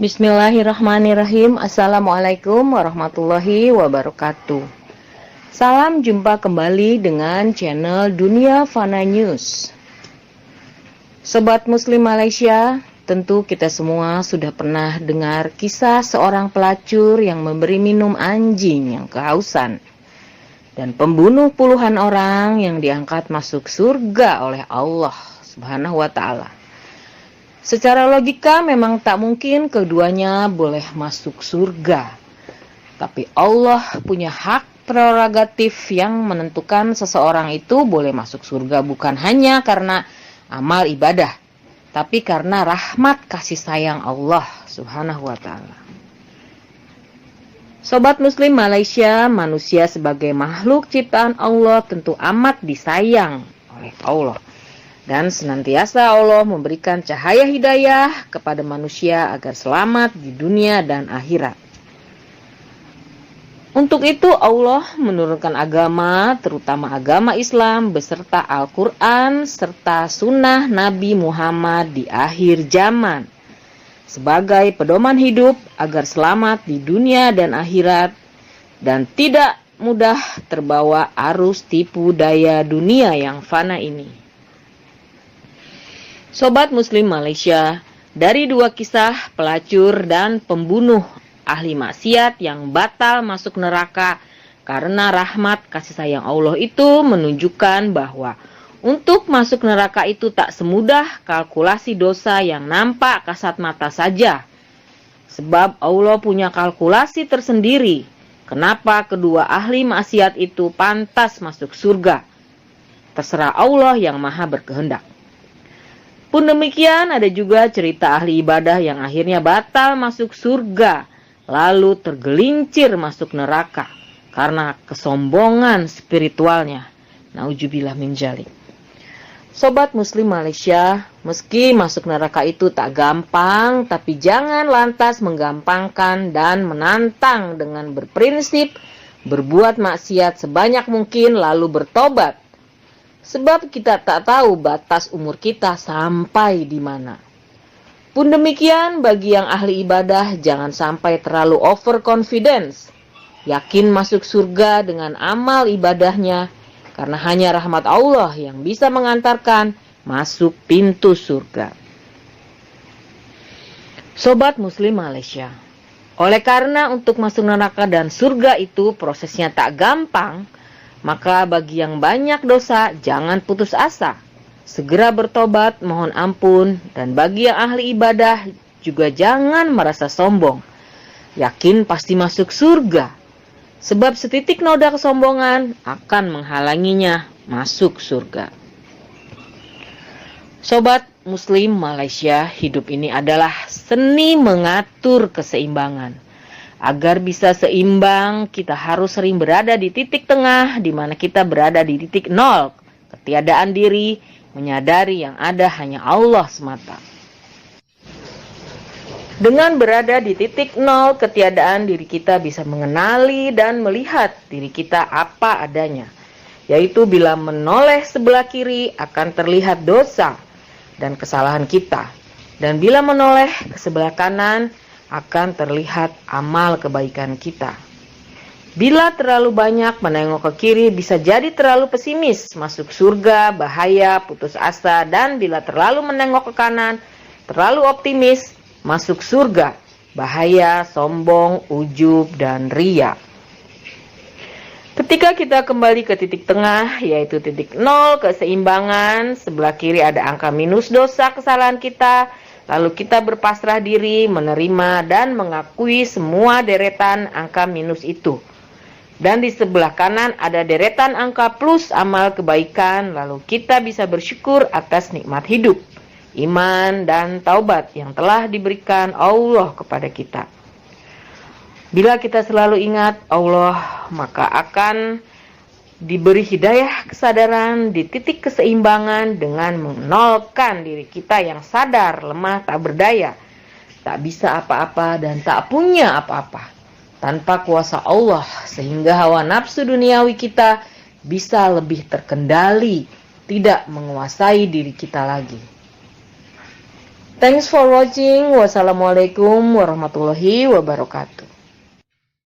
Bismillahirrahmanirrahim. Assalamualaikum warahmatullahi wabarakatuh. Salam jumpa kembali dengan channel Dunia Fana News. Sobat Muslim Malaysia, tentu kita semua sudah pernah dengar kisah seorang pelacur yang memberi minum anjing yang kehausan dan pembunuh puluhan orang yang diangkat masuk surga oleh Allah Subhanahu wa Ta'ala. Secara logika memang tak mungkin keduanya boleh masuk surga. Tapi Allah punya hak prerogatif yang menentukan seseorang itu boleh masuk surga bukan hanya karena amal ibadah, tapi karena rahmat kasih sayang Allah Subhanahu wa Ta'ala. Sobat Muslim Malaysia, manusia sebagai makhluk ciptaan Allah tentu amat disayang oleh Allah. Dan senantiasa Allah memberikan cahaya hidayah kepada manusia agar selamat di dunia dan akhirat. Untuk itu Allah menurunkan agama, terutama agama Islam beserta Al-Quran serta sunnah Nabi Muhammad di akhir zaman sebagai pedoman hidup agar selamat di dunia dan akhirat dan tidak mudah terbawa arus tipu daya dunia yang fana ini. Sobat Muslim Malaysia, dari dua kisah pelacur dan pembunuh ahli maksiat yang batal masuk neraka karena rahmat kasih sayang Allah itu menunjukkan bahwa untuk masuk neraka itu tak semudah kalkulasi dosa yang nampak kasat mata saja. Sebab Allah punya kalkulasi tersendiri kenapa kedua ahli maksiat itu pantas masuk surga. Terserah Allah yang maha berkehendak. Pun demikian ada juga cerita ahli ibadah yang akhirnya batal masuk surga, lalu tergelincir masuk neraka karena kesombongan spiritualnya. Nauzubillah min dzalik. Sobat Muslim Malaysia, meski masuk neraka itu tak gampang, tapi jangan lantas menggampangkan dan menantang dengan berprinsip berbuat maksiat sebanyak mungkin lalu bertobat. Sebab kita tak tahu batas umur kita sampai di mana. Pun demikian bagi yang ahli ibadah jangan sampai terlalu overconfidence. Yakin masuk surga dengan amal ibadahnya karena hanya rahmat Allah yang bisa mengantarkan masuk pintu surga. Sobat Muslim Malaysia, oleh karena untuk masuk neraka dan surga itu prosesnya tak gampang, maka bagi yang banyak dosa, jangan putus asa. Segera bertobat, mohon ampun. Dan bagi yang ahli ibadah, juga jangan merasa sombong. Yakin pasti masuk surga. Sebab setitik noda kesombongan akan menghalanginya masuk surga. Sobat Muslim Malaysia, hidup ini adalah seni mengatur keseimbangan. Agar bisa seimbang, kita harus sering berada di titik tengah, di mana kita berada di titik nol, ketiadaan diri, menyadari yang ada hanya Allah semata. Dengan berada di titik nol, ketiadaan diri kita bisa mengenali dan melihat diri kita apa adanya. Yaitu bila menoleh sebelah kiri akan terlihat dosa dan kesalahan kita. Dan bila menoleh ke sebelah kanan, akan terlihat amal kebaikan kita. Bila terlalu banyak menengok ke kiri bisa jadi terlalu pesimis, masuk surga, bahaya, putus asa. Dan bila terlalu menengok ke kanan, terlalu optimis, masuk surga, bahaya, sombong, ujub, dan riya. Ketika kita kembali ke titik tengah, yaitu titik nol, keseimbangan, sebelah kiri ada angka minus dosa kesalahan kita, lalu kita berpasrah diri, menerima dan mengakui semua deretan angka minus itu. Dan di sebelah kanan ada deretan angka plus amal kebaikan, lalu kita bisa bersyukur atas nikmat hidup, iman dan taubat yang telah diberikan Allah kepada kita. Bila kita selalu ingat Allah, maka akan diberi hidayah kesadaran di titik keseimbangan dengan menolkan diri kita yang sadar, lemah, tak berdaya, tak bisa apa-apa dan tak punya apa-apa tanpa kuasa Allah, sehingga hawa nafsu duniawi kita bisa lebih terkendali, tidak menguasai diri kita lagi. Thanks for watching. Wassalamualaikum warahmatullahi wabarakatuh.